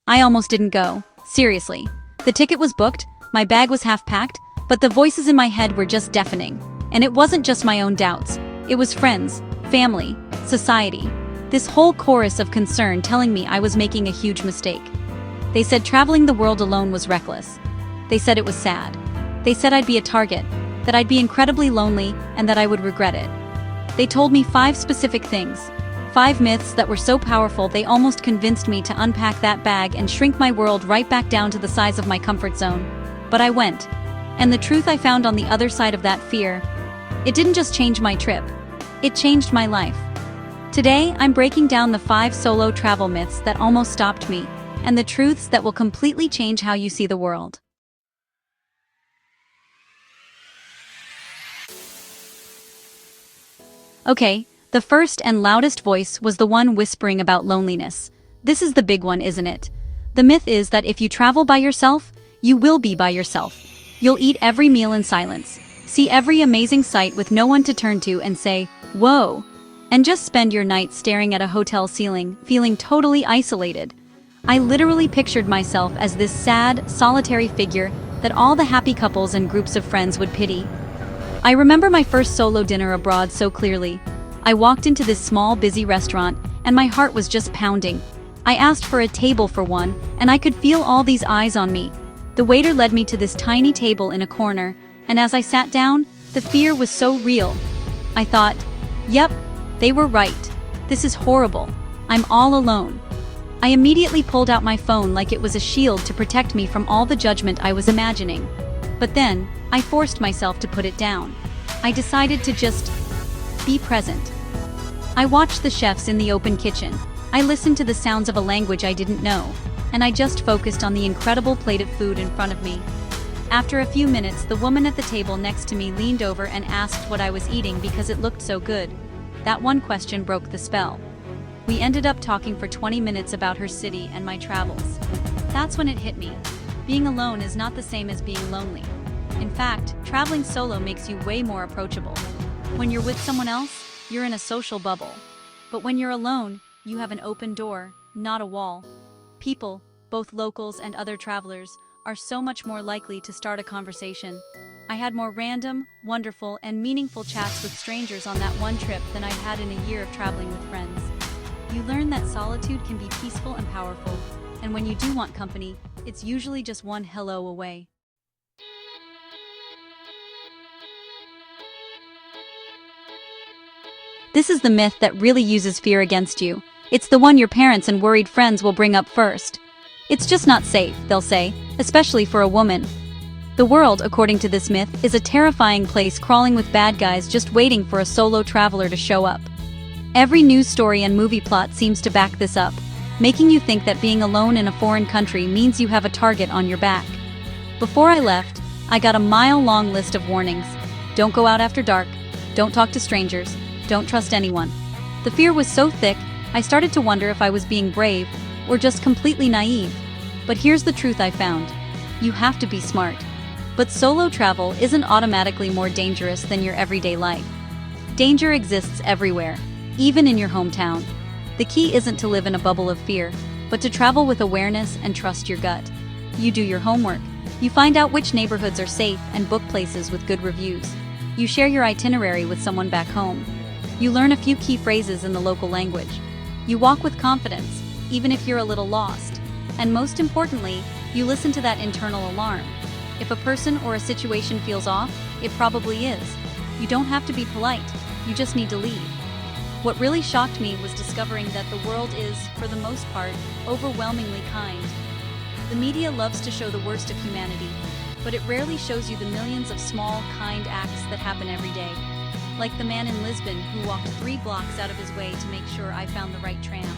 I almost didn't go. Seriously. The ticket was booked, my bag was half packed, but the voices in my head were just deafening. And it wasn't just my own doubts. It was friends, family, society. This whole chorus of concern telling me I was making a huge mistake. They said traveling the world alone was reckless. They said it was sad. They said I'd be a target, that I'd be incredibly lonely, and that I would regret it. They told me 5 specific things. 5 myths that were so powerful they almost convinced me to unpack that bag and shrink my world right back down to the size of my comfort zone. But I went. And the truth I found on the other side of that fear, it didn't just change my trip. It changed my life. Today, I'm breaking down the 5 solo travel myths that almost stopped me, and the truths that will completely change how you see the world. Okay, the first and loudest voice was the one whispering about loneliness. This is the big one, isn't it? The myth is that if you travel by yourself, you will be by yourself. You'll eat every meal in silence, see every amazing sight with no one to turn to and say, "Whoa," and just spend your nights staring at a hotel ceiling, feeling totally isolated. I literally pictured myself as this sad, solitary figure that all the happy couples and groups of friends would pity. I remember my first solo dinner abroad so clearly. I walked into this small, busy restaurant, and my heart was just pounding. I asked for a table for one, and I could feel all these eyes on me. The waiter led me to this tiny table in a corner, and as I sat down, the fear was so real. I thought, yep, they were right. This is horrible. I'm all alone. I immediately pulled out my phone like it was a shield to protect me from all the judgment I was imagining. But then, I forced myself to put it down. I decided to just be present. I watched the chefs in the open kitchen. I listened to the sounds of a language I didn't know, and I just focused on the incredible plate of food in front of me. After a few minutes, the woman at the table next to me leaned over and asked what I was eating because it looked so good. That one question broke the spell. We ended up talking for 20 minutes about her city and my travels. That's when it hit me. Being alone is not the same as being lonely. In fact, traveling solo makes you way more approachable. When you're with someone else, you're in a social bubble. But when you're alone, you have an open door, not a wall. People, both locals and other travelers, are so much more likely to start a conversation. I had more random, wonderful, and meaningful chats with strangers on that one trip than I'd had in a year of traveling with friends. You learn that solitude can be peaceful and powerful, and when you do want company, it's usually just one hello away. This is the myth that really uses fear against you. It's the one your parents and worried friends will bring up first. It's just not safe, they'll say, especially for a woman. The world, according to this myth, is a terrifying place crawling with bad guys just waiting for a solo traveler to show up. Every news story and movie plot seems to back this up, making you think that being alone in a foreign country means you have a target on your back. Before I left, I got a mile-long list of warnings. Don't go out after dark. Don't talk to strangers. Don't trust anyone. The fear was so thick, I started to wonder if I was being brave or just completely naive. But here's the truth I found. You have to be smart. But solo travel isn't automatically more dangerous than your everyday life. Danger exists everywhere, even in your hometown. The key isn't to live in a bubble of fear, but to travel with awareness and trust your gut. You do your homework. You find out which neighborhoods are safe and book places with good reviews. You share your itinerary with someone back home. You learn a few key phrases in the local language. You walk with confidence, even if you're a little lost. And most importantly, you listen to that internal alarm. If a person or a situation feels off, it probably is. You don't have to be polite, you just need to leave. What really shocked me was discovering that the world is, for the most part, overwhelmingly kind. The media loves to show the worst of humanity, but it rarely shows you the millions of small, kind acts that happen every day. Like the man in Lisbon who walked 3 blocks out of his way to make sure I found the right tram.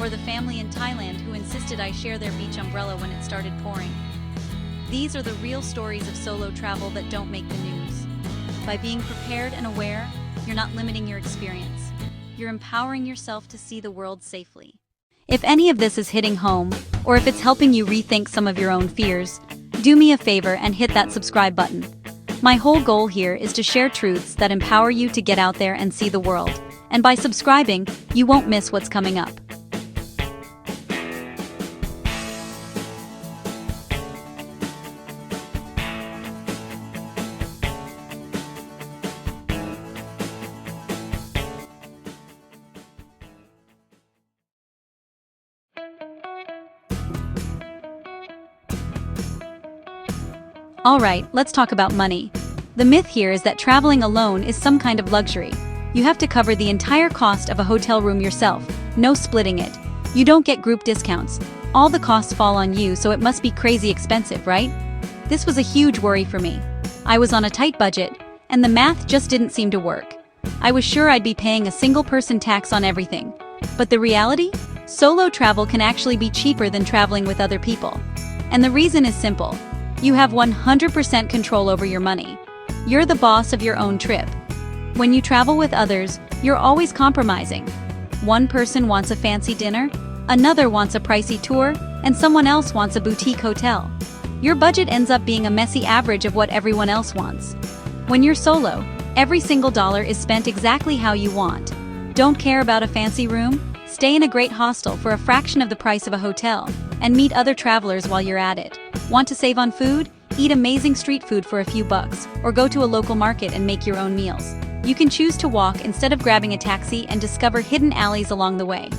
Or the family in Thailand who insisted I share their beach umbrella when it started pouring. These are the real stories of solo travel that don't make the news. By being prepared and aware, you're not limiting your experience. You're empowering yourself to see the world safely. If any of this is hitting home, or if it's helping you rethink some of your own fears, do me a favor and hit that subscribe button. My whole goal here is to share truths that empower you to get out there and see the world. And by subscribing, you won't miss what's coming up. Alright, let's talk about money. The myth here is that traveling alone is some kind of luxury. You have to cover the entire cost of a hotel room yourself, no splitting it. You don't get group discounts. All the costs fall on you, so it must be crazy expensive, right? This was a huge worry for me. I was on a tight budget, and the math just didn't seem to work. I was sure I'd be paying a single-person tax on everything. But the reality? Solo travel can actually be cheaper than traveling with other people. And the reason is simple. You have 100% control over your money. You're the boss of your own trip. When you travel with others, you're always compromising. One person wants a fancy dinner, another wants a pricey tour, and someone else wants a boutique hotel. Your budget ends up being a messy average of what everyone else wants. When you're solo, every single dollar is spent exactly how you want. Don't care about a fancy room? Stay in a great hostel for a fraction of the price of a hotel, and meet other travelers while you're at it. Want to save on food? Eat amazing street food for a few bucks, or go to a local market and make your own meals. You can choose to walk instead of grabbing a taxi and discover hidden alleys along the way.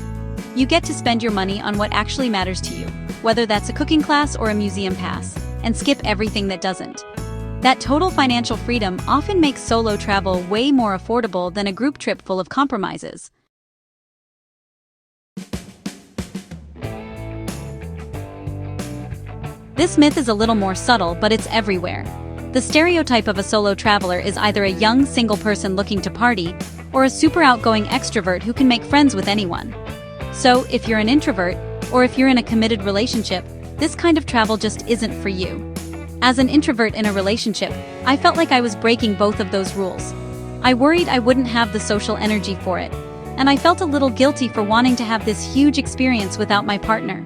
You get to spend your money on what actually matters to you, whether that's a cooking class or a museum pass, and skip everything that doesn't. That total financial freedom often makes solo travel way more affordable than a group trip full of compromises. This myth is a little more subtle, but it's everywhere. The stereotype of a solo traveler is either a young single person looking to party, or a super outgoing extrovert who can make friends with anyone. So, if you're an introvert, or if you're in a committed relationship, this kind of travel just isn't for you. As an introvert in a relationship, I felt like I was breaking both of those rules. I worried I wouldn't have the social energy for it, and I felt a little guilty for wanting to have this huge experience without my partner.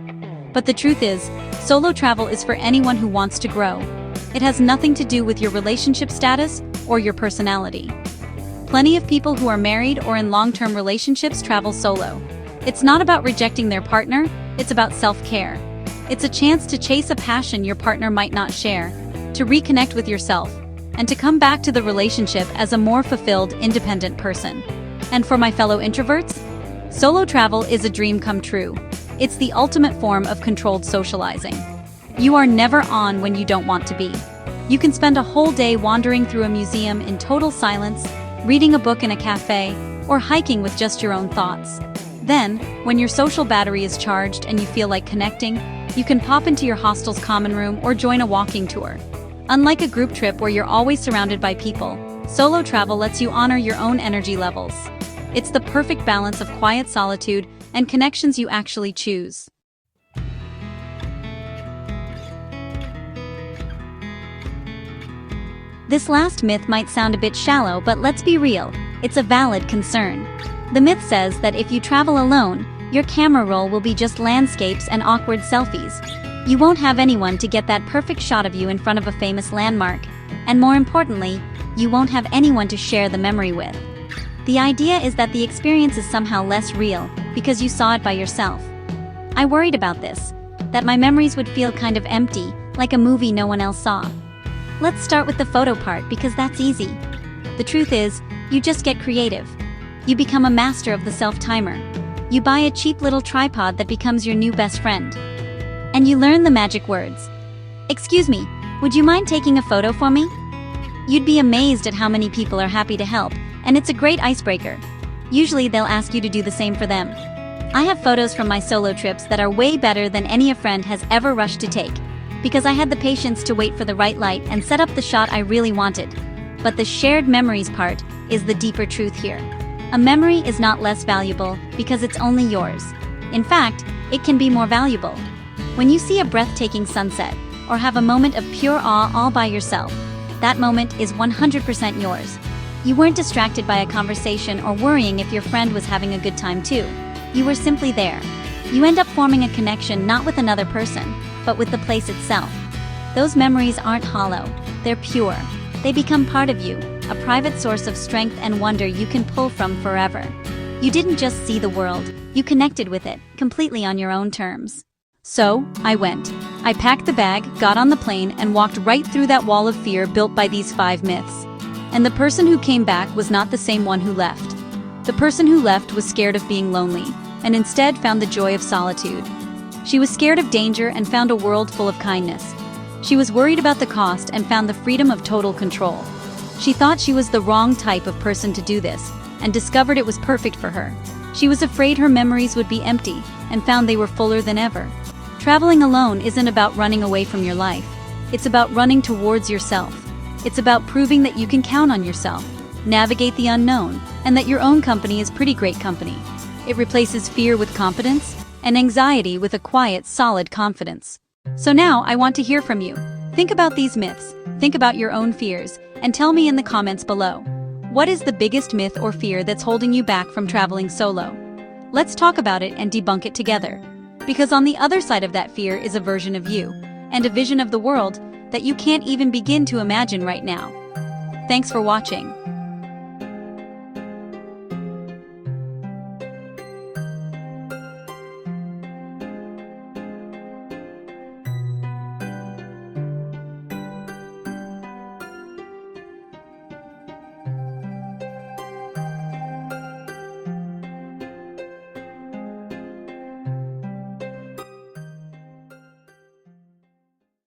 But the truth is, solo travel is for anyone who wants to grow. It has nothing to do with your relationship status or your personality. Plenty of people who are married or in long-term relationships travel solo. It's not about rejecting their partner, it's about self-care. It's a chance to chase a passion your partner might not share, to reconnect with yourself, and to come back to the relationship as a more fulfilled, independent person. And for my fellow introverts, solo travel is a dream come true. It's the ultimate form of controlled socializing. You are never on when you don't want to be. You can spend a whole day wandering through a museum in total silence, reading a book in a cafe, or hiking with just your own thoughts. Then, when your social battery is charged and you feel like connecting, you can pop into your hostel's common room or join a walking tour. Unlike a group trip where you're always surrounded by people, solo travel lets you honor your own energy levels. It's the perfect balance of quiet solitude and connections you actually choose. This last myth might sound a bit shallow, but let's be real, it's a valid concern. The myth says that if you travel alone, your camera roll will be just landscapes and awkward selfies. You won't have anyone to get that perfect shot of you in front of a famous landmark, and more importantly, you won't have anyone to share the memory with. The idea is that the experience is somehow less real because you saw it by yourself. I worried about this, that my memories would feel kind of empty, like a movie no one else saw. Let's start with the photo part because that's easy. The truth is, you just get creative. You become a master of the self-timer. You buy a cheap little tripod that becomes your new best friend. And you learn the magic words. "Excuse me, would you mind taking a photo for me?" You'd be amazed at how many people are happy to help, and it's a great icebreaker. Usually they'll ask you to do the same for them. I have photos from my solo trips that are way better than any a friend has ever rushed to take, because I had the patience to wait for the right light and set up the shot I really wanted. But the shared memories part is the deeper truth here. A memory is not less valuable because it's only yours. In fact, it can be more valuable. When you see a breathtaking sunset, or have a moment of pure awe all by yourself, that moment is 100% yours. You weren't distracted by a conversation or worrying if your friend was having a good time too. You were simply there. You end up forming a connection not with another person, but with the place itself. Those memories aren't hollow, they're pure. They become part of you, a private source of strength and wonder you can pull from forever. You didn't just see the world, you connected with it, completely on your own terms. So, I went. I packed the bag, got on the plane, and walked right through that wall of fear built by these 5 myths. And the person who came back was not the same one who left. The person who left was scared of being lonely, and instead found the joy of solitude. She was scared of danger and found a world full of kindness. She was worried about the cost and found the freedom of total control. She thought she was the wrong type of person to do this, and discovered it was perfect for her. She was afraid her memories would be empty, and found they were fuller than ever. Traveling alone isn't about running away from your life. It's about running towards yourself. It's about proving that you can count on yourself, navigate the unknown, and that your own company is pretty great company. It replaces fear with confidence, and anxiety with a quiet, solid confidence. So now I want to hear from you. Think about these myths, think about your own fears, and tell me in the comments below. What is the biggest myth or fear that's holding you back from traveling solo? Let's talk about it and debunk it together. Because on the other side of that fear is a version of you, and a vision of the world that you can't even begin to imagine right now. Thanks for watching.